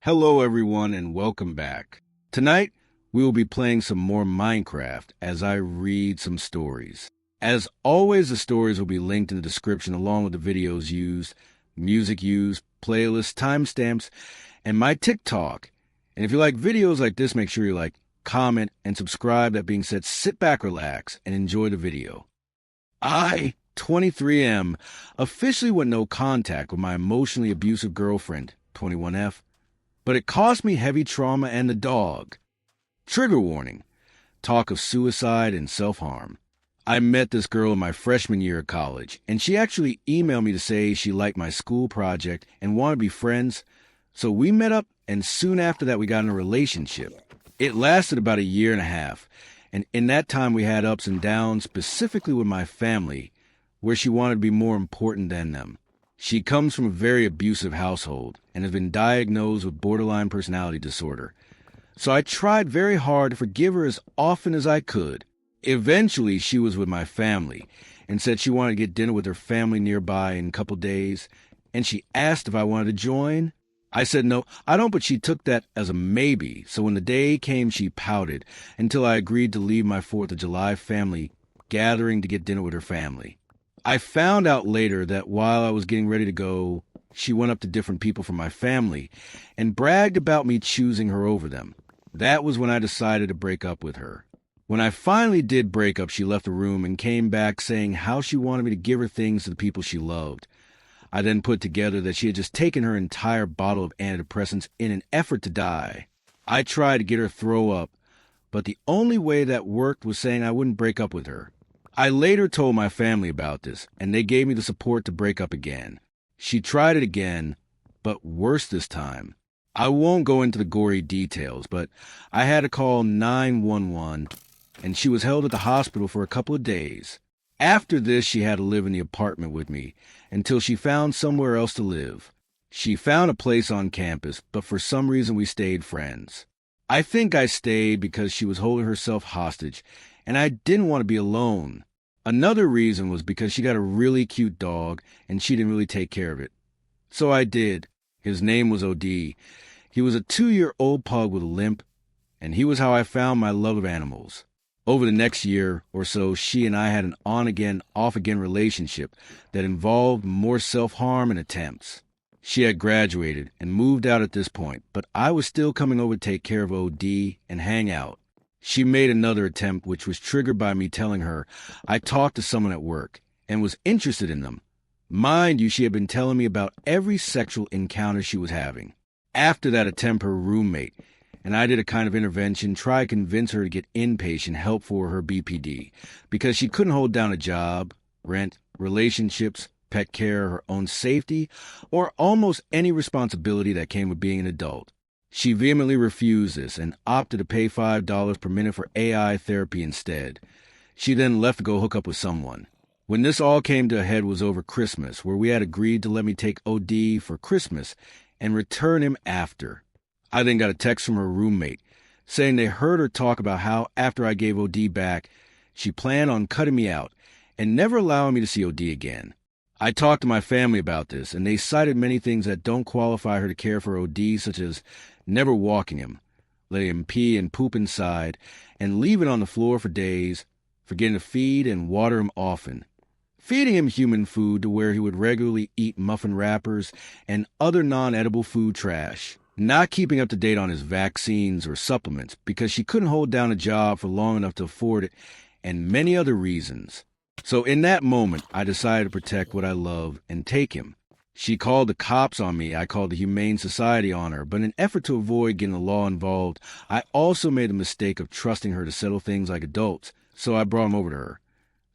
Hello everyone and welcome back. Tonight, we will be playing some more Minecraft as I read some stories. As always, the stories will be linked in the description along with the videos used, music used, playlists, timestamps, and my TikTok. And if you like videos like this, make sure you like, comment, and subscribe. That being said, sit back, relax, and enjoy the video. I, 23M, officially went no contact with my emotionally abusive girlfriend, 21F. But it caused me heavy trauma and the dog. Trigger warning. Talk of suicide and self-harm. I met this girl in my freshman year of college, and she actually emailed me to say she liked my school project and wanted to be friends. So we met up, and soon after that we got in a relationship. It lasted about a year and a half, and in that time we had ups and downs, specifically with my family, where she wanted to be more important than them. She comes from a very abusive household and has been diagnosed with borderline personality disorder. So I tried very hard to forgive her as often as I could. Eventually, she was with my family and said she wanted to get dinner with her family nearby in a couple days, and she asked if I wanted to join. I said no, I don't, but she took that as a maybe. So when the day came, she pouted until I agreed to leave my 4th of July family gathering to get dinner with her family. I found out later that while I was getting ready to go, she went up to different people from my family and bragged about me choosing her over them. That was when I decided to break up with her. When I finally did break up, she left the room and came back saying how she wanted me to give her things to the people she loved. I then put together that she had just taken her entire bottle of antidepressants in an effort to die. I tried to get her to throw up, but the only way that worked was saying I wouldn't break up with her. I later told my family about this, and they gave me the support to break up again. She tried it again, but worse this time. I won't go into the gory details, but I had to call 911, and she was held at the hospital for a couple of days. After this, she had to live in the apartment with me until she found somewhere else to live. She found a place on campus, but for some reason we stayed friends. I think I stayed because she was holding herself hostage, and I didn't want to be alone. Another reason was because she got a really cute dog, and she didn't really take care of it. So I did. His name was OD. He was a 2-year-old pug with a limp, and he was how I found my love of animals. Over the next year or so, she and I had an on-again, off-again relationship that involved more self-harm and attempts. She had graduated and moved out at this point, but I was still coming over to take care of OD and hang out. She made another attempt, which was triggered by me telling her I talked to someone at work and was interested in them. Mind you, she had been telling me about every sexual encounter she was having. After that attempt, her roommate and I did a kind of intervention, try to convince her to get inpatient help for her BPD, because she couldn't hold down a job, rent, relationships, pet care, her own safety, or almost any responsibility that came with being an adult. She vehemently refused this and opted to pay $5 per minute for AI therapy instead. She then left to go hook up with someone. When this all came to a head was over Christmas, where we had agreed to let me take OD for Christmas and return him after. I then got a text from her roommate saying they heard her talk about how after I gave OD back, she planned on cutting me out and never allowing me to see OD again. I talked to my family about this, and they cited many things that don't qualify her to care for OD, such as never walking him, letting him pee and poop inside, and leave it on the floor for days, forgetting to feed and water him often, feeding him human food to where he would regularly eat muffin wrappers and other non-edible food trash, not keeping up to date on his vaccines or supplements because she couldn't hold down a job for long enough to afford it, and many other reasons. So in that moment, I decided to protect what I love and take him. She called the cops on me. I called the Humane Society on her. But in an effort to avoid getting the law involved, I also made the mistake of trusting her to settle things like adults. So I brought him over to her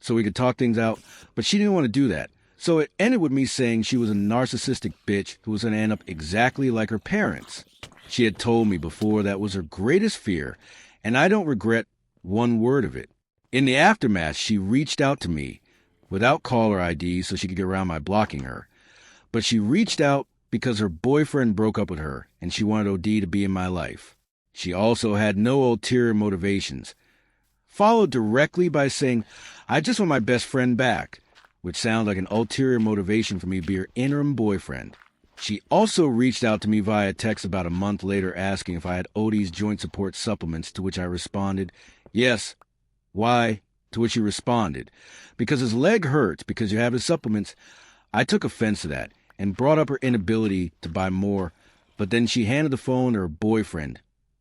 so we could talk things out. But she didn't want to do that. So it ended with me saying she was a narcissistic bitch who was going to end up exactly like her parents. She had told me before that was her greatest fear, and I don't regret one word of it. In the aftermath, she reached out to me without caller ID so she could get around my blocking her. But she reached out because her boyfriend broke up with her and she wanted OD to be in my life. She also had no ulterior motivations. Followed directly by saying, I just want my best friend back, which sounds like an ulterior motivation for me to be her interim boyfriend. She also reached out to me via text about a month later asking if I had Odie's joint support supplements, to which I responded, yes. Why? To which she responded, because his leg hurts because you have his supplements. I took offense to that and brought up her inability to buy more, but then she handed the phone to her boyfriend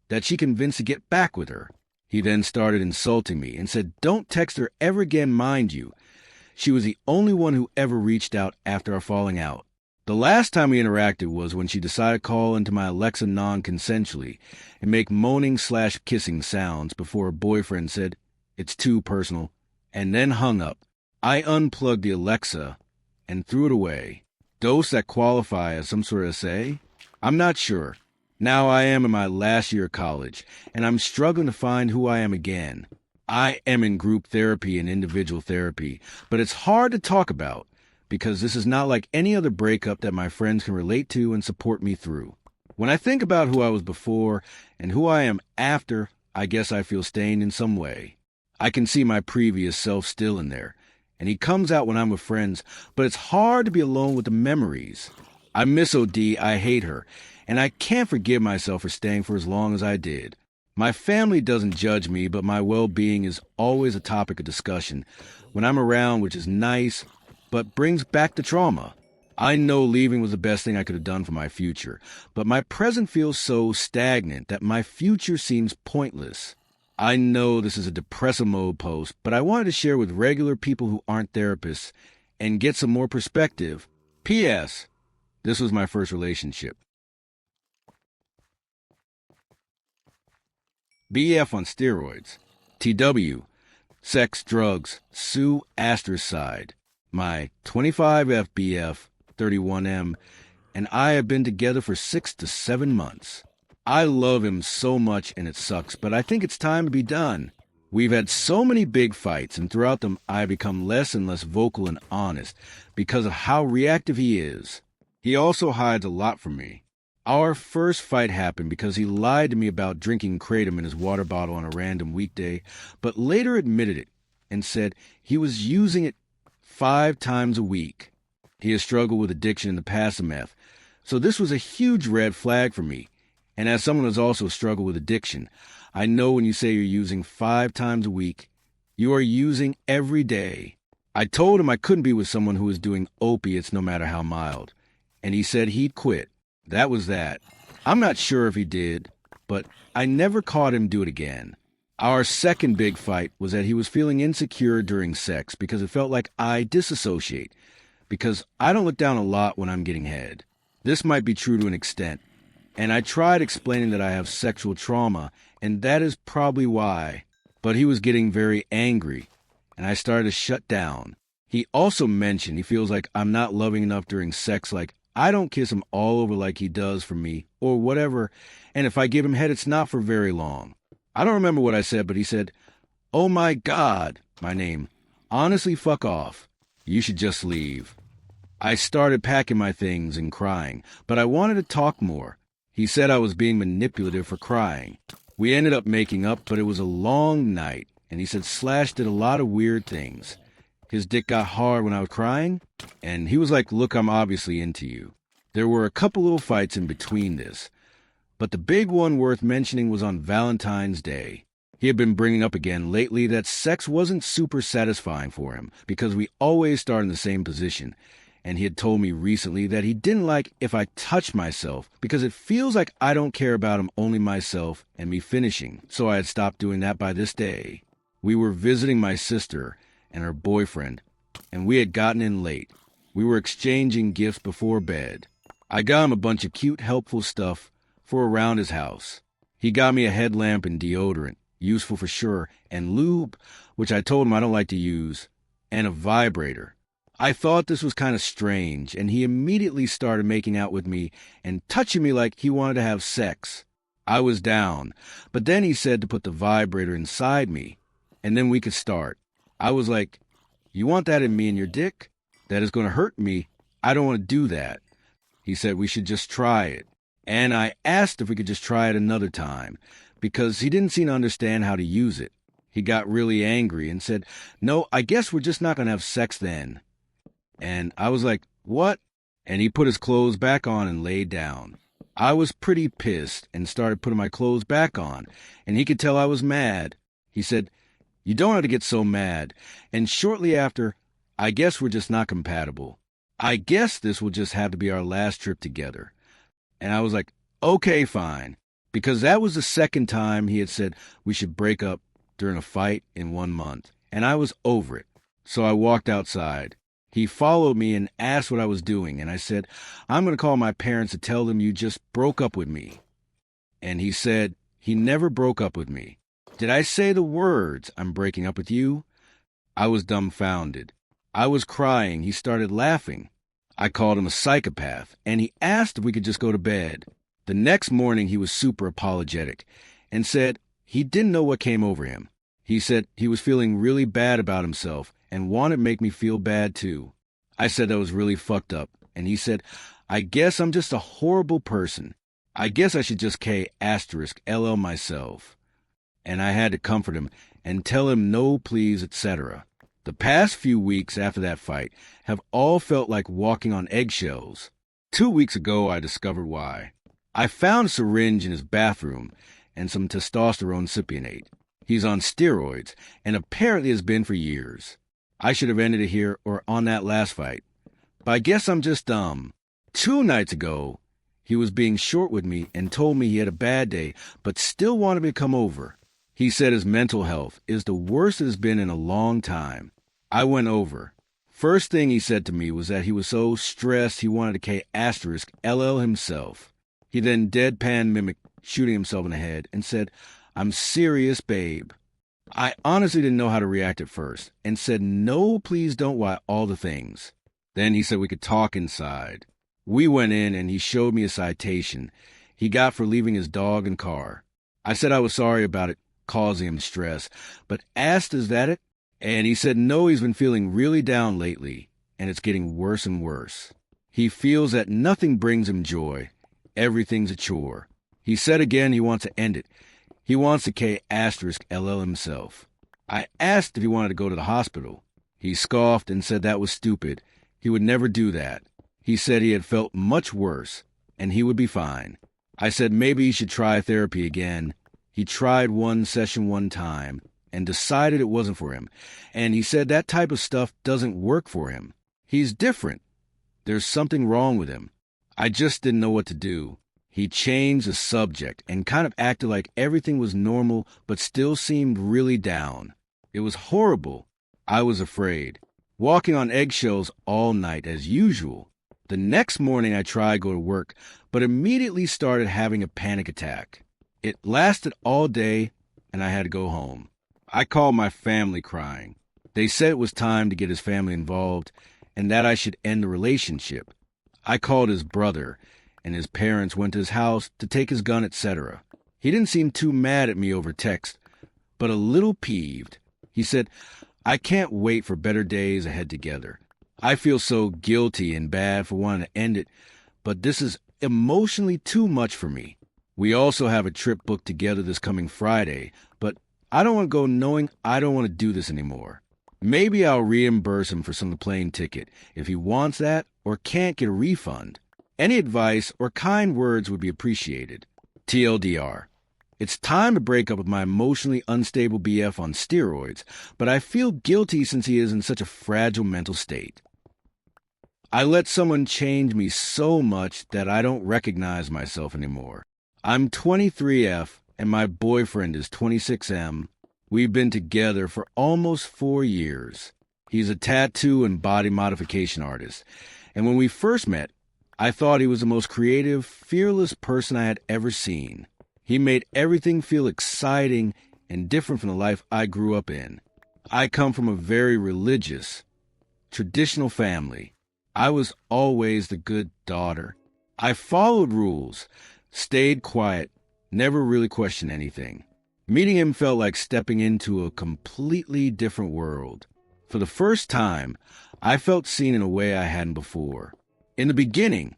that she convinced to get back with her. He then started insulting me and said, don't text her ever again, mind you. She was the only one who ever reached out after our falling out. The last time we interacted was when she decided to call into my Alexa non-consensually and make moaning/kissing sounds before her boyfriend said, it's too personal, and then hung up. I unplugged the Alexa and threw it away. Does that qualify as some sort of essay? I'm not sure. Now I am in my last year of college, and I'm struggling to find who I am again. I am in group therapy and individual therapy, but it's hard to talk about, because this is not like any other breakup that my friends can relate to and support me through. When I think about who I was before and who I am after, I guess I feel stained in some way. I can see my previous self still in there, and he comes out when I'm with friends, but it's hard to be alone with the memories. I miss OD, I hate her, and I can't forgive myself for staying for as long as I did. My family doesn't judge me, but my well-being is always a topic of discussion when I'm around, which is nice, but brings back the trauma. I know leaving was the best thing I could have done for my future, but my present feels so stagnant that my future seems pointless. I know this is a depressive mode post, but I wanted to share with regular people who aren't therapists and get some more perspective. P.S. This was my first relationship. BF on steroids. TW. Sex, drugs. Sue Astricide. My 25F BF, 31M, and I have been together for 6 to 7 months. I love him so much and it sucks, but I think it's time to be done. We've had so many big fights, and throughout them I have become less and less vocal and honest because of how reactive he is. He also hides a lot from me. Our first fight happened because he lied to me about drinking kratom in his water bottle on a random weekday, but later admitted it and said he was using it 5 times a week. He has struggled with addiction in the past of meth, so this was a huge red flag for me. And as someone who's also struggled with addiction, I know when you say you're using 5 times a week, you are using every day. I told him I couldn't be with someone who was doing opiates no matter how mild, and he said he'd quit. That was that. I'm not sure if he did, but I never caught him do it again. Our second big fight was that he was feeling insecure during sex because it felt like I disassociate, because I don't look down a lot when I'm getting head. This might be true to an extent, and I tried explaining that I have sexual trauma, and that is probably why. But he was getting very angry, and I started to shut down. He also mentioned he feels like I'm not loving enough during sex, like I don't kiss him all over like he does for me, or whatever, and if I give him head, it's not for very long. I don't remember what I said, but he said, "Oh my God," my name. "Honestly, fuck off. You should just leave." I started packing my things and crying, but I wanted to talk more. He said I was being manipulative for crying. We ended up making up, but it was a long night, and he said Slash did a lot of weird things. His dick got hard when I was crying, and he was like, "Look, I'm obviously into you." There were a couple little fights in between this, but the big one worth mentioning was on Valentine's Day. He had been bringing up again lately that sex wasn't super satisfying for him because we always start in the same position, and he had told me recently that he didn't like if I touched myself because it feels like I don't care about him, only myself and me finishing, so I had stopped doing that by this day. We were visiting my sister and her boyfriend, and we had gotten in late. We were exchanging gifts before bed. I got him a bunch of cute, helpful stuff for around his house. He got me a headlamp and deodorant, useful for sure, and lube, which I told him I don't like to use, and a vibrator. I thought this was kind of strange, and he immediately started making out with me and touching me like he wanted to have sex. I was down, but then he said to put the vibrator inside me, and then we could start. I was like, "You want that in me and your dick? That is going to hurt me. I don't want to do that." He said we should just try it. And I asked if we could just try it another time, because he didn't seem to understand how to use it. He got really angry and said, "No, I guess we're just not going to have sex then." And I was like, "What?" and he put his clothes back on and laid down. I was pretty pissed and started putting my clothes back on, and he could tell I was mad. He said, "You don't have to get so mad." And shortly after, "I guess we're just not compatible. I guess this will just have to be our last trip together." And I was like, okay, fine. Because that was the second time he had said we should break up during a fight in 1 month. And I was over it. So I walked outside. He followed me and asked what I was doing. And I said, "I'm going to call my parents to tell them you just broke up with me." And he said, he never broke up with me. Did I say the words, "I'm breaking up with you"? I was dumbfounded. I was crying. He started laughing. I called him a psychopath, and he asked if we could just go to bed. The next morning, he was super apologetic and said he didn't know what came over him. He said he was feeling really bad about himself and wanted to make me feel bad too. I said that was really fucked up, and he said, "I guess I'm just a horrible person. I guess I should just K*LL myself." And I had to comfort him and tell him no, please, etc. The past few weeks after that fight have all felt like walking on eggshells. 2 weeks ago, I discovered why. I found a syringe in his bathroom and some testosterone cypionate. He's on steroids and apparently has been for years. I should have ended it here or on that last fight. But I guess I'm just dumb. 2 nights ago, he was being short with me and told me he had a bad day but still wanted me to come over. He said his mental health is the worst it has been in a long time. I went over. First thing he said to me was that he was so stressed he wanted to K*LL himself. He then deadpan mimicked shooting himself in the head and said, "I'm serious, babe." I honestly didn't know how to react at first and said, "No, please don't," why all the things. Then he said we could talk inside. We went in and he showed me a citation he got for leaving his dog and car. I said I was sorry about it causing him stress, but asked, "Is that it?" And he said no, he's been feeling really down lately, and it's getting worse and worse. He feels that nothing brings him joy. Everything's a chore. He said again he wants to end it. He wants to K*LL himself. I asked if he wanted to go to the hospital. He scoffed and said that was stupid. He would never do that. He said he had felt much worse, and he would be fine. I said maybe he should try therapy again. He tried one session one time and decided it wasn't for him, and he said that type of stuff doesn't work for him. He's different. There's something wrong with him. I just didn't know what to do. He changed the subject and kind of acted like everything was normal but still seemed really down. It was horrible. I was afraid. Walking on eggshells all night as usual. The next morning I tried to go to work, but immediately started having a panic attack. It lasted all day, and I had to go home. I called my family crying. They said it was time to get his family involved and that I should end the relationship. I called his brother, and his parents went to his house to take his gun, etc. He didn't seem too mad at me over text, but a little peeved. He said, "I can't wait for better days ahead together. I feel so guilty and bad for wanting to end it, but this is emotionally too much for me. We also have a trip booked together this coming Friday, but I don't want to go knowing I don't want to do this anymore. Maybe I'll reimburse him for some of the plane ticket if he wants that or can't get a refund. Any advice or kind words would be appreciated. TLDR. It's time to break up with my emotionally unstable BF on steroids, but I feel guilty since he is in such a fragile mental state. I let someone change me so much that I don't recognize myself anymore. I'm 23F and my boyfriend is 26M. We've been together for almost 4 years. He's a tattoo and body modification artist, and when we first met, I thought he was the most creative, fearless person I had ever seen. He made everything feel exciting and different from the life I grew up in. I come from a very religious, traditional family. I was always the good daughter. I followed rules, stayed quiet, never really questioned anything. Meeting him felt like stepping into a completely different world. For the first time, I felt seen in a way I hadn't before. In the beginning,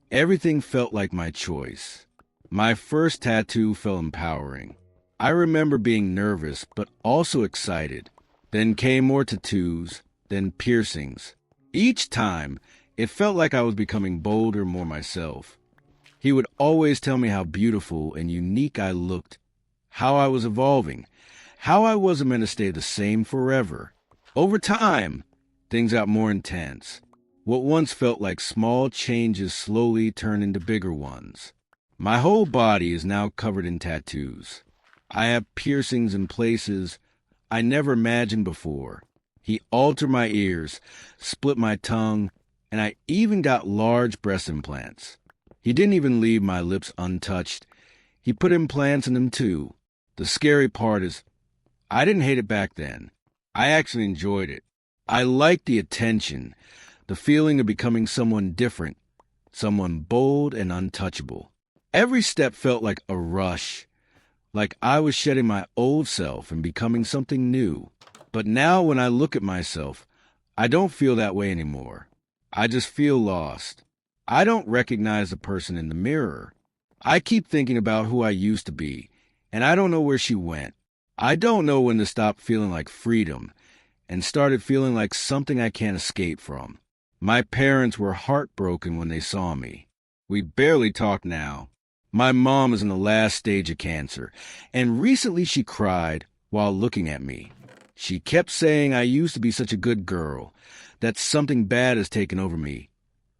everything felt like my choice. My first tattoo felt empowering. I remember being nervous, but also excited. Then came more tattoos, then piercings. Each time, It felt like I was becoming bolder, more myself. He would always tell me how beautiful and unique I looked, how I was evolving, how I wasn't meant to stay the same forever. Over time, things got more intense. What once felt like small changes slowly turned into bigger ones. My whole body is now covered in tattoos. I have piercings in places I never imagined before. He altered my ears, split my tongue, and I even got large breast implants. He didn't even leave my lips untouched. He put implants in them too. The scary part is, I didn't hate it back then. I actually enjoyed it. I liked the attention, the feeling of becoming someone different, someone bold and untouchable. Every step felt like a rush, like I was shedding my old self and becoming something new. But now when I look at myself, I don't feel that way anymore. I just feel lost. I don't recognize the person in the mirror. I keep thinking about who I used to be, and I don't know where she went. I don't know when to stop feeling like freedom and started feeling like something I can't escape from. My parents were heartbroken when they saw me. We barely talk now. My mom is in the last stage of cancer, and recently she cried while looking at me. She kept saying I used to be such a good girl, that something bad has taken over me,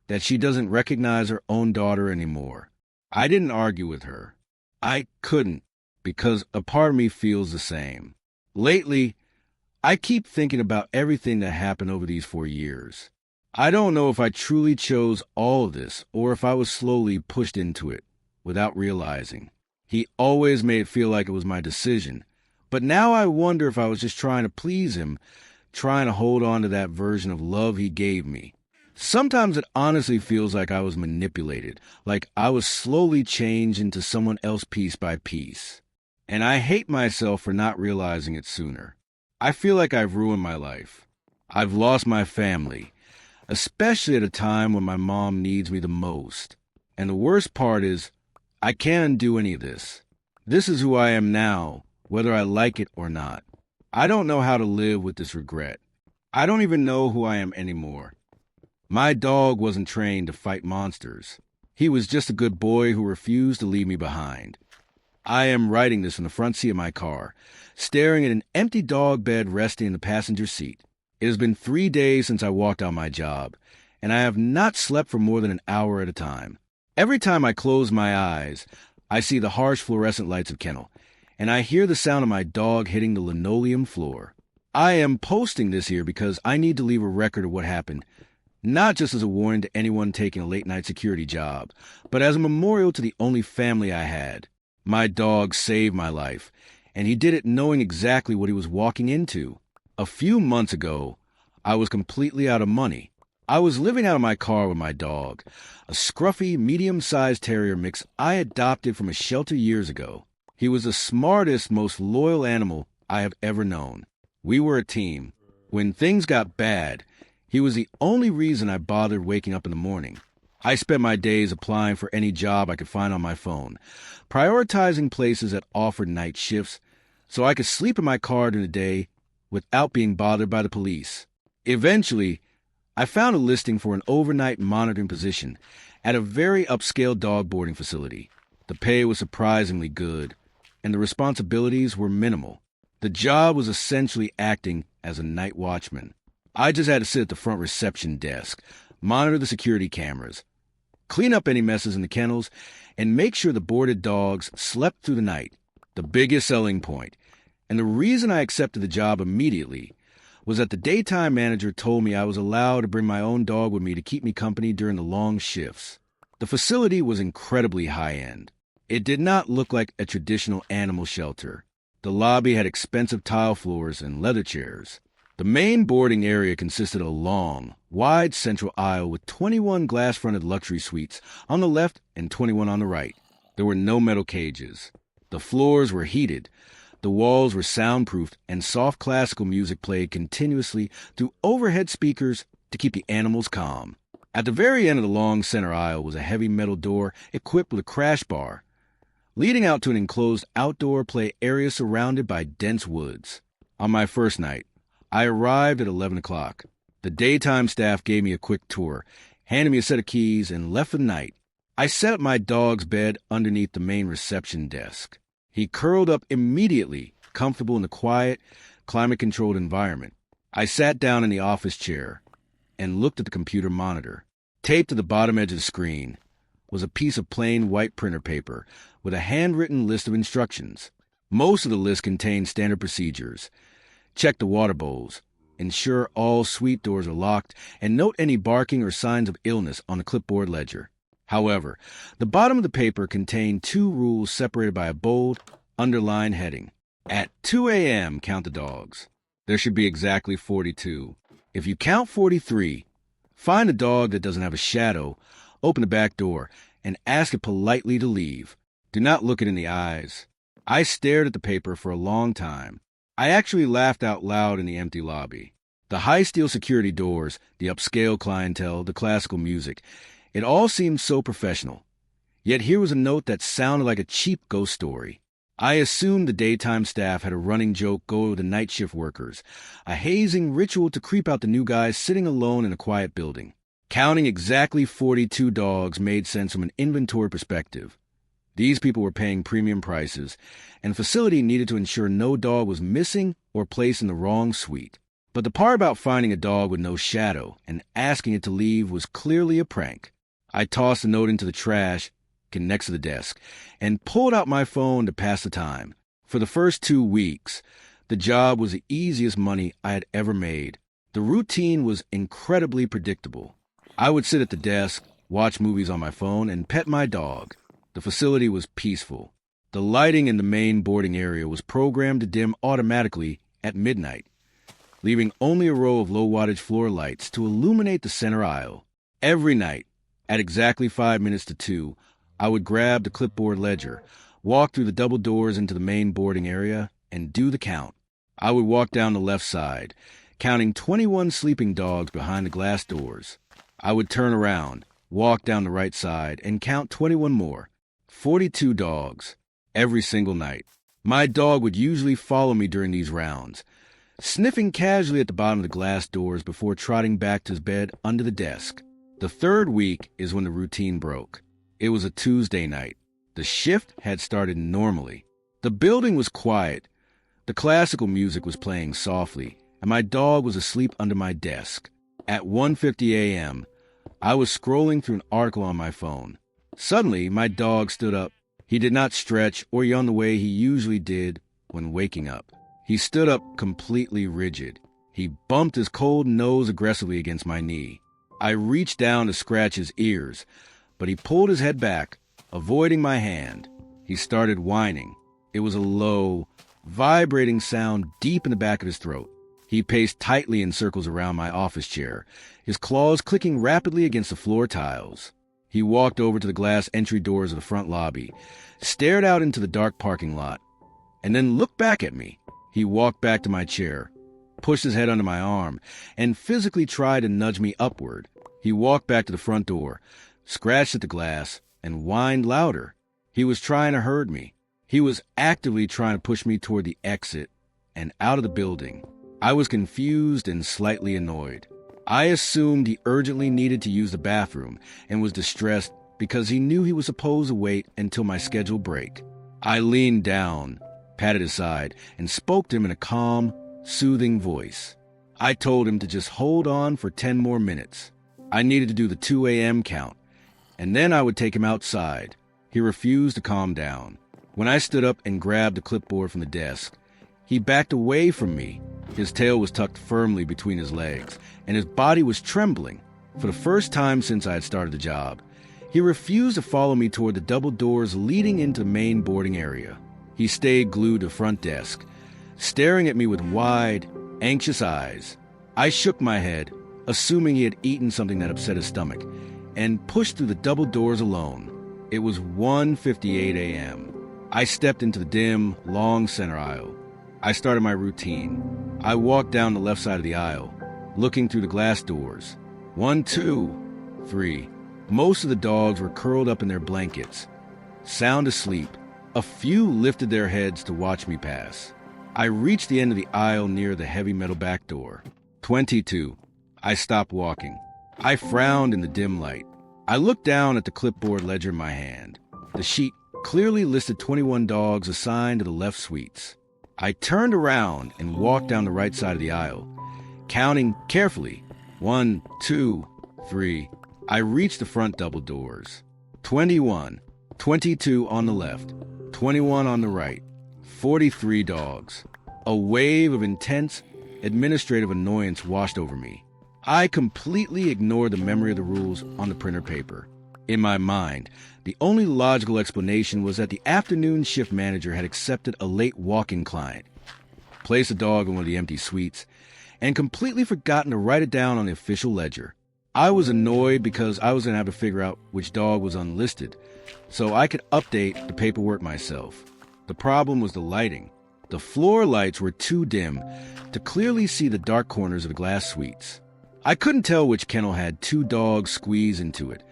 that she doesn't recognize her own daughter anymore. I didn't argue with her. I couldn't, because a part of me feels the same. Lately, I keep thinking about everything that happened over these 4 years. I don't know if I truly chose all of this or if I was slowly pushed into it without realizing. He always made it feel like it was my decision, but now I wonder if I was just trying to please him, trying to hold on to that version of love he gave me. Sometimes it honestly feels like I was manipulated, like I was slowly changed into someone else piece by piece. And I hate myself for not realizing it sooner. I feel like I've ruined my life. I've lost my family, especially at a time when my mom needs me the most. And the worst part is, I can't undo any of this. This is who I am now, whether I like it or not. I don't know how to live with this regret. I don't even know who I am anymore. My dog wasn't trained to fight monsters. He was just a good boy who refused to leave me behind. I am writing this in the front seat of my car, staring at an empty dog bed resting in the passenger seat. It has been 3 days since I walked out my job, and I have not slept for more than an hour at a time. Every time I close my eyes, I see the harsh fluorescent lights of kennel, and I hear the sound of my dog hitting the linoleum floor. I am posting this here because I need to leave a record of what happened, not just as a warning to anyone taking a late-night security job, but as a memorial to the only family I had. My dog saved my life, and he did it knowing exactly what he was walking into. A few months ago, I was completely out of money. I was living out of my car with my dog, a scruffy, medium-sized terrier mix I adopted from a shelter years ago. He was the smartest, most loyal animal I have ever known. We were a team. When things got bad, he was the only reason I bothered waking up in the morning. I spent my days applying for any job I could find on my phone, prioritizing places that offered night shifts so I could sleep in my car during the day without being bothered by the police. Eventually, I found a listing for an overnight monitoring position at a very upscale dog boarding facility. The pay was surprisingly good, and the responsibilities were minimal. The job was essentially acting as a night watchman. I just had to sit at the front reception desk, monitor the security cameras, clean up any messes in the kennels, and make sure the boarded dogs slept through the night. The biggest selling point, and the reason I accepted the job immediately, was that the daytime manager told me I was allowed to bring my own dog with me to keep me company during the long shifts. The facility was incredibly high-end. It did not look like a traditional animal shelter. The lobby had expensive tile floors and leather chairs. The main boarding area consisted of a long, wide central aisle with 21 glass-fronted luxury suites on the left and 21 on the right. There were no metal cages. The floors were heated. The walls were soundproofed, and soft classical music played continuously through overhead speakers to keep the animals calm. At the very end of the long center aisle was a heavy metal door equipped with a crash bar, leading out to an enclosed outdoor play area surrounded by dense woods. On my first night, I arrived at 11 o'clock. The daytime staff gave me a quick tour, handed me a set of keys, and left for the night. I set up my dog's bed underneath the main reception desk. He curled up immediately, comfortable in the quiet, climate-controlled environment. I sat down in the office chair and looked at the computer monitor. Taped to the bottom edge of the screen was a piece of plain white printer paper with a handwritten list of instructions. Most of the list contained standard procedures. Check the water bowls, ensure all suite doors are locked, and note any barking or signs of illness on the clipboard ledger. However, the bottom of the paper contained 2 rules separated by a bold, underlined heading. At 2 a.m., count the dogs. There should be exactly 42. If you count 43, find a dog that doesn't have a shadow, open the back door, and ask it politely to leave. Do not look it in the eyes. I stared at the paper for a long time. I actually laughed out loud in the empty lobby. The high steel security doors, the upscale clientele, the classical music, it all seemed so professional. Yet here was a note that sounded like a cheap ghost story. I assumed the daytime staff had a running joke go with the night shift workers, a hazing ritual to creep out the new guys sitting alone in a quiet building. Counting exactly 42 dogs made sense from an inventory perspective. These people were paying premium prices, and the facility needed to ensure no dog was missing or placed in the wrong suite. But the part about finding a dog with no shadow and asking it to leave was clearly a prank. I tossed the note into the trash next to the desk and pulled out my phone to pass the time. For the first 2 weeks, the job was the easiest money I had ever made. The routine was incredibly predictable. I would sit at the desk, watch movies on my phone, and pet my dog. The facility was peaceful. The lighting in the main boarding area was programmed to dim automatically at midnight, leaving only a row of low-wattage floor lights to illuminate the center aisle. Every night, at exactly 5 minutes to 2, I would grab the clipboard ledger, walk through the double doors into the main boarding area, and do the count. I would walk down the left side, counting 21 sleeping dogs behind the glass doors. I would turn around, walk down the right side, and count 21 more. 42 dogs, every single night. My dog would usually follow me during these rounds, sniffing casually at the bottom of the glass doors before trotting back to his bed under the desk. The 3rd week is when the routine broke. It was a Tuesday night. The shift had started normally. The building was quiet. The classical music was playing softly, and my dog was asleep under my desk. At 1:50 a.m., I was scrolling through an article on my phone. Suddenly, my dog stood up. He did not stretch or yawn the way he usually did when waking up. He stood up completely rigid. He bumped his cold nose aggressively against my knee. I reached down to scratch his ears, but he pulled his head back, avoiding my hand. He started whining. It was a low, vibrating sound deep in the back of his throat. He paced tightly in circles around my office chair, his claws clicking rapidly against the floor tiles. He walked over to the glass entry doors of the front lobby, stared out into the dark parking lot, and then looked back at me. He walked back to my chair, pushed his head under my arm, and physically tried to nudge me upward. He walked back to the front door, scratched at the glass, and whined louder. He was trying to herd me. He was actively trying to push me toward the exit and out of the building. I was confused and slightly annoyed. I assumed he urgently needed to use the bathroom and was distressed because he knew he was supposed to wait until my scheduled break. I leaned down, patted his side, and spoke to him in a calm, soothing voice. I told him to just hold on for 10 more minutes. I needed to do the 2 a.m. count, and then I would take him outside. He refused to calm down. When I stood up and grabbed the clipboard from the desk, he backed away from me. His tail was tucked firmly between his legs, and his body was trembling. For the first time since I had started the job, he refused to follow me toward the double doors leading into the main boarding area. He stayed glued to the front desk, staring at me with wide, anxious eyes. I shook my head, assuming he had eaten something that upset his stomach, and pushed through the double doors alone. It was 1:58 a.m. I stepped into the dim, long center aisle. I started my routine. I walked down the left side of the aisle, looking through the glass doors. 1, 2, 3. Most of the dogs were curled up in their blankets, sound asleep. A few lifted their heads to watch me pass. I reached the end of the aisle near the heavy metal back door. 22. I stopped walking. I frowned in the dim light. I looked down at the clipboard ledger in my hand. The sheet clearly listed 21 dogs assigned to the left suites. I turned around and walked down the right side of the aisle, counting carefully. 1, 2, 3. I reached the front double doors. 21, 22 on the left, 21 on the right, 43 dogs. A wave of intense administrative annoyance washed over me. I completely ignored the memory of the rules on the printer paper. In my mind, the only logical explanation was that the afternoon shift manager had accepted a late walk-in client, placed a dog in one of the empty suites, and completely forgotten to write it down on the official ledger. I was annoyed because I was going to have to figure out which dog was unlisted, so I could update the paperwork myself. The problem was the lighting. The floor lights were too dim to clearly see the dark corners of the glass suites. I couldn't tell which kennel had 2 dogs squeezed into it,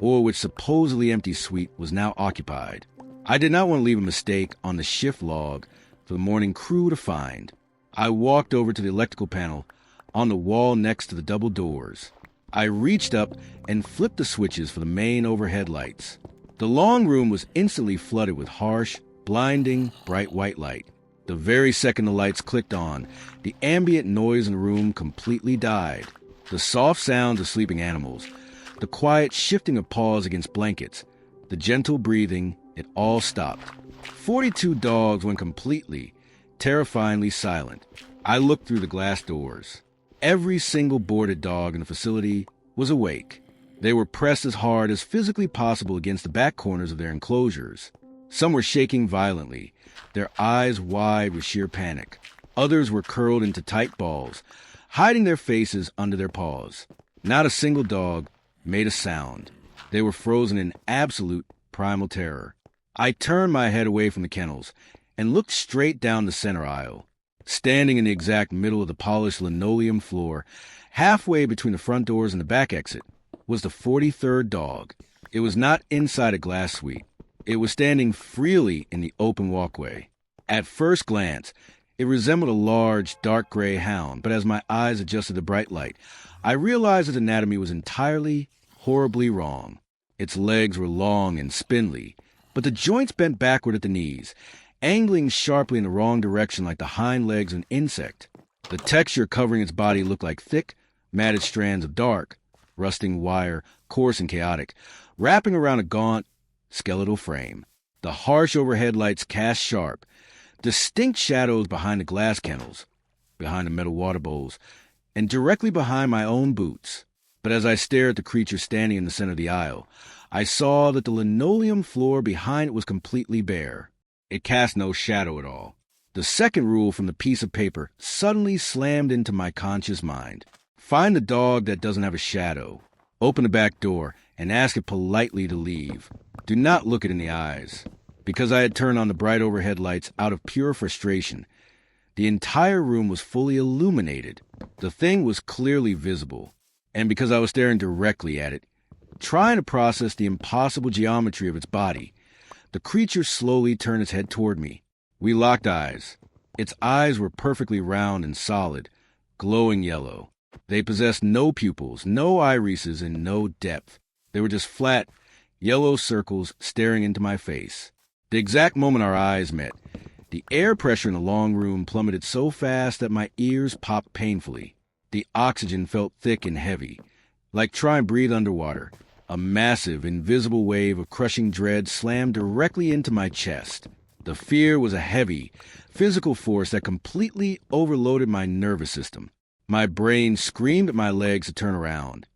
or which supposedly empty suite was now occupied. I did not want to leave a mistake on the shift log for the morning crew to find. I walked over to the electrical panel on the wall next to the double doors. I reached up and flipped the switches for the main overhead lights. The long room was instantly flooded with harsh, blinding, bright white light. The very second the lights clicked on, the ambient noise in the room completely died. The soft sounds of sleeping animals, the quiet shifting of paws against blankets, the gentle breathing, it all stopped. 42 dogs went completely, terrifyingly silent. I looked through the glass doors. Every single boarded dog in the facility was awake. They were pressed as hard as physically possible against the back corners of their enclosures. Some were shaking violently, their eyes wide with sheer panic. Others were curled into tight balls, hiding their faces under their paws. Not a single dog made a sound. They were frozen in absolute primal terror. I turned my head away from the kennels and looked straight down the center aisle. Standing in the exact middle of the polished linoleum floor, halfway between the front doors and the back exit, was the 43rd dog. It was not inside a glass suite. It was standing freely in the open walkway. At first glance, it resembled a large, dark gray hound, but as my eyes adjusted to the bright light, I realized its anatomy was entirely, horribly wrong. Its legs were long and spindly, but the joints bent backward at the knees, angling sharply in the wrong direction like the hind legs of an insect. The texture covering its body looked like thick, matted strands of dark, rusting wire, coarse and chaotic, wrapping around a gaunt, skeletal frame. The harsh overhead lights cast sharp, distinct shadows behind the glass kennels, behind the metal water bowls, and directly behind my own boots. But as I stared at the creature standing in the center of the aisle, I saw that the linoleum floor behind it was completely bare. It cast no shadow at all. The second rule from the piece of paper suddenly slammed into my conscious mind. Find the dog that doesn't have a shadow. Open the back door and ask it politely to leave. Do not look it in the eyes. Because I had turned on the bright overhead lights out of pure frustration, the entire room was fully illuminated. The thing was clearly visible. And because I was staring directly at it, trying to process the impossible geometry of its body, the creature slowly turned its head toward me. We locked eyes. Its eyes were perfectly round and solid, glowing yellow. They possessed no pupils, no irises, and no depth. They were just flat, yellow circles staring into my face. The exact moment our eyes met, the air pressure in the long room plummeted so fast that my ears popped painfully. The oxygen felt thick and heavy, like trying to breathe underwater. A massive, invisible wave of crushing dread slammed directly into my chest. The fear was a heavy, physical force that completely overloaded my nervous system. My brain screamed at my legs to turn around,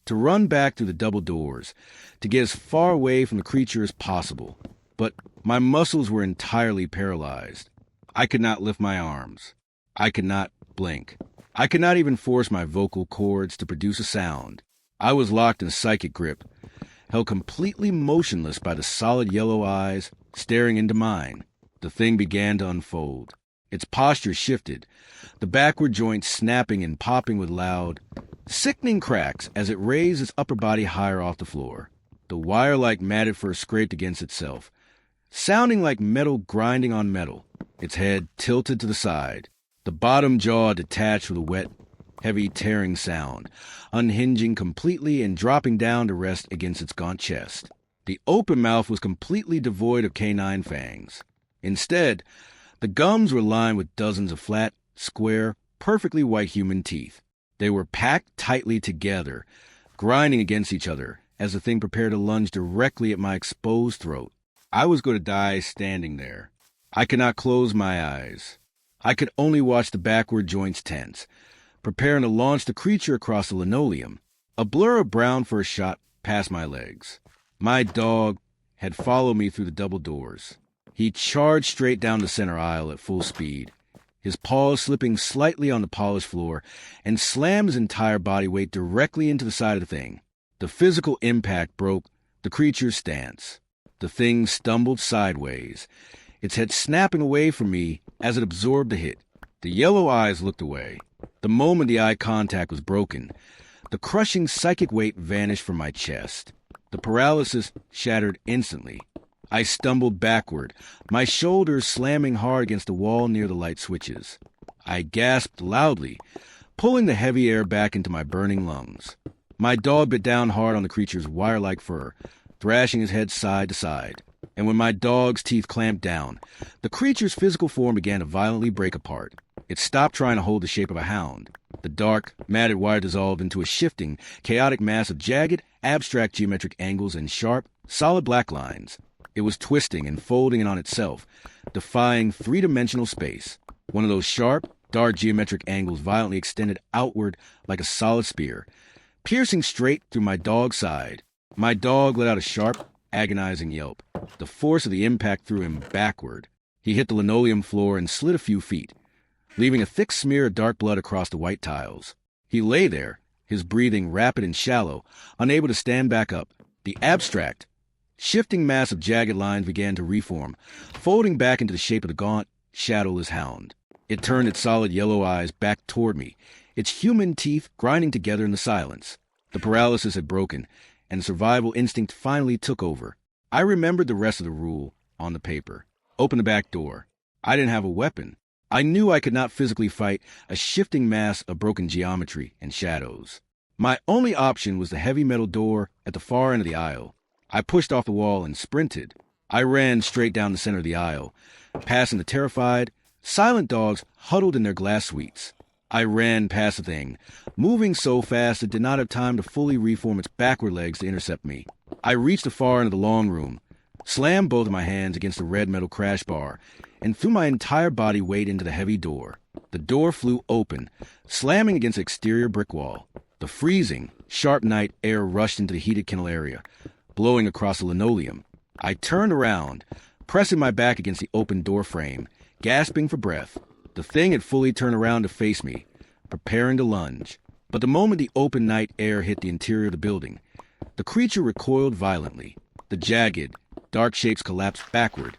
to run back through the double doors, to get as far away from the creature as possible. But my muscles were entirely paralyzed. I could not lift my arms. I could not blink. I could not even force my vocal cords to produce a sound. I was locked in a psychic grip, held completely motionless by the solid yellow eyes staring into mine. The thing began to unfold. Its posture shifted, the backward joints snapping and popping with loud, sickening cracks as it raised its upper body higher off the floor. The wire-like matted fur scraped against itself, sounding like metal grinding on metal. Its head tilted to the side, the bottom jaw detached with a wet, heavy tearing sound, unhinging completely and dropping down to rest against its gaunt chest. The open mouth was completely devoid of canine fangs. Instead, the gums were lined with dozens of flat, square, perfectly white human teeth. They were packed tightly together, grinding against each other as the thing prepared to lunge directly at my exposed throat. I was going to die standing there. I could not close my eyes. I could only watch the backward joints tense, preparing to launch the creature across the linoleum. A blur of brown first shot past my legs. My dog had followed me through the double doors. He charged straight down the center aisle at full speed, his paws slipping slightly on the polished floor, and slammed his entire body weight directly into the side of the thing. The physical impact broke the creature's stance. The thing stumbled sideways, its head snapping away from me as it absorbed the hit. The yellow eyes looked away. The moment the eye contact was broken, the crushing psychic weight vanished from my chest. The paralysis shattered instantly. I stumbled backward, my shoulders slamming hard against the wall near the light switches. I gasped loudly, pulling the heavy air back into my burning lungs. My dog bit down hard on the creature's wire-like fur, thrashing his head side to side. And when my dog's teeth clamped down, the creature's physical form began to violently break apart. It stopped trying to hold the shape of a hound. The dark, matted wire dissolved into a shifting, chaotic mass of jagged, abstract geometric angles and sharp, solid black lines. It was twisting and folding in on itself, defying three-dimensional space. One of those sharp, dark geometric angles violently extended outward like a solid spear, piercing straight through my dog's side. My dog let out a sharp, agonizing yelp. The force of the impact threw him backward. He hit the linoleum floor and slid a few feet, leaving a thick smear of dark blood across the white tiles. He lay there, his breathing rapid and shallow, unable to stand back up. The abstract, shifting mass of jagged lines began to reform, folding back into the shape of the gaunt, shadowless hound. It turned its solid yellow eyes back toward me, its human teeth grinding together in the silence. The paralysis had broken, and the survival instinct finally took over. I remembered the rest of the rule on the paper. Open the back door. I didn't have a weapon. I knew I could not physically fight a shifting mass of broken geometry and shadows. My only option was the heavy metal door at the far end of the aisle. I pushed off the wall and sprinted. I ran straight down the center of the aisle, passing the terrified, silent dogs huddled in their glass suites. I ran past the thing, moving so fast it did not have time to fully reform its backward legs to intercept me. I reached the far end of the long room, slammed both of my hands against the red metal crash bar, and threw my entire body weight into the heavy door. The door flew open, slamming against the exterior brick wall. The freezing, sharp night air rushed into the heated kennel area, blowing across the linoleum. I turned around, pressing my back against the open door frame, gasping for breath. The thing had fully turned around to face me, preparing to lunge. But the moment the open night air hit the interior of the building, the creature recoiled violently. The jagged, dark shapes collapsed backward,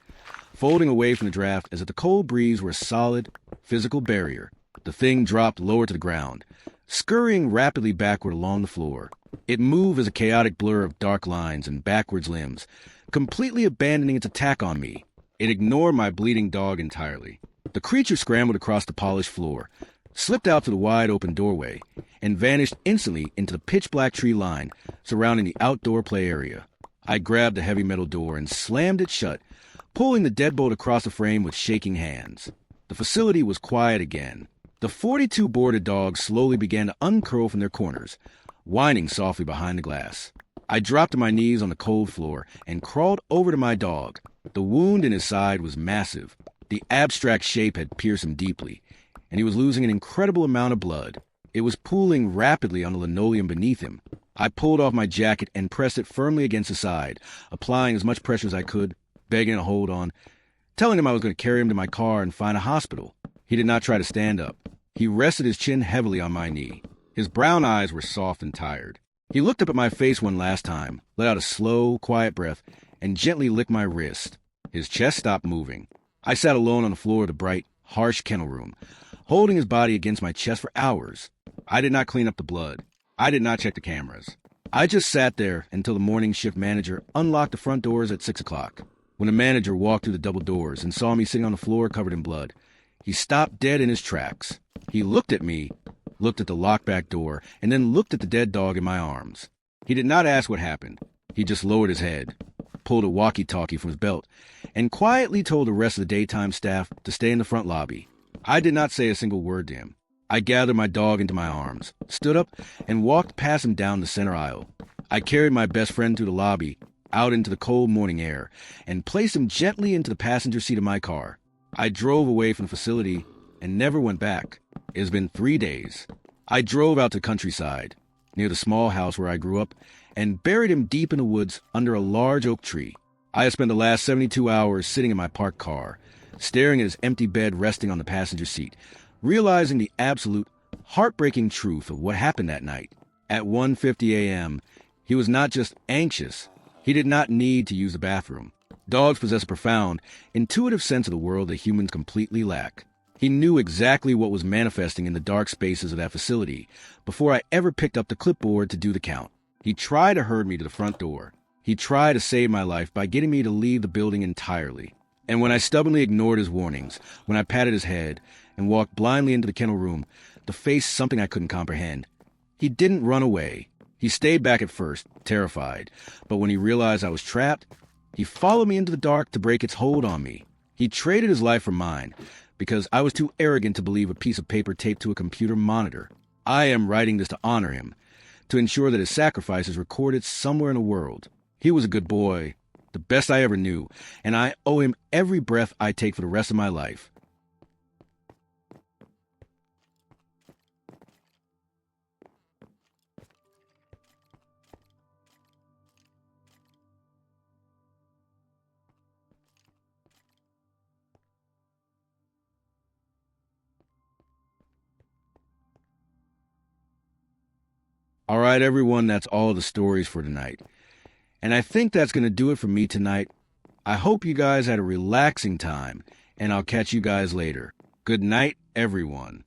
folding away from the draft as if the cold breeze were a solid, physical barrier. The thing dropped lower to the ground, scurrying rapidly backward along the floor. It moved as a chaotic blur of dark lines and backwards limbs, completely abandoning its attack on me. It ignored my bleeding dog entirely. The creature scrambled across the polished floor, slipped out to the wide-open doorway, and vanished instantly into the pitch-black tree line surrounding the outdoor play area. I grabbed the heavy metal door and slammed it shut, pulling the deadbolt across the frame with shaking hands. The facility was quiet again. The 42 boarded dogs slowly began to uncurl from their corners, whining softly behind the glass. I dropped to my knees on the cold floor and crawled over to my dog. The wound in his side was massive. The abstract shape had pierced him deeply, and he was losing an incredible amount of blood. It was pooling rapidly on the linoleum beneath him. I pulled off my jacket and pressed it firmly against his side, applying as much pressure as I could, begging to hold on, telling him I was going to carry him to my car and find a hospital. He did not try to stand up. He rested his chin heavily on my knee. His brown eyes were soft and tired. He looked up at my face one last time, let out a slow, quiet breath, and gently licked my wrist. His chest stopped moving. I sat alone on the floor of the bright, harsh kennel room, holding his body against my chest for hours. I did not clean up the blood. I did not check the cameras. I just sat there until the morning shift manager unlocked the front doors at 6 o'clock. When the manager walked through the double doors and saw me sitting on the floor covered in blood, he stopped dead in his tracks. He looked at me looked at the locked back door, and then looked at the dead dog in my arms. He did not ask what happened. He just lowered his head, pulled a walkie-talkie from his belt, and quietly told the rest of the daytime staff to stay in the front lobby. I did not say a single word to him. I gathered my dog into my arms, stood up, and walked past him down the center aisle. I carried my best friend through the lobby, out into the cold morning air, and placed him gently into the passenger seat of my car. I drove away from the facility and never went back. It has been 3 days. I drove out to the countryside, near the small house where I grew up, and buried him deep in the woods under a large oak tree. I have spent the last 72 hours sitting in my parked car, staring at his empty bed resting on the passenger seat, realizing the absolute, heartbreaking truth of what happened that night. At 1:50 a.m., he was not just anxious. He did not need to use the bathroom. Dogs possess a profound, intuitive sense of the world that humans completely lack. He knew exactly what was manifesting in the dark spaces of that facility before I ever picked up the clipboard to do the count. He tried to herd me to the front door. He tried to save my life by getting me to leave the building entirely. And when I stubbornly ignored his warnings, when I patted his head and walked blindly into the kennel room to face something I couldn't comprehend, he didn't run away. He stayed back at first, terrified, but when he realized I was trapped, he followed me into the dark to break its hold on me. He traded his life for mine because I was too arrogant to believe a piece of paper taped to a computer monitor. I am writing this to honor him, to ensure that his sacrifice is recorded somewhere in the world. He was a good boy, the best I ever knew, and I owe him every breath I take for the rest of my life. All right, everyone, that's all the stories for tonight. And I think that's going to do it for me tonight. I hope you guys had a relaxing time, and I'll catch you guys later. Good night, everyone.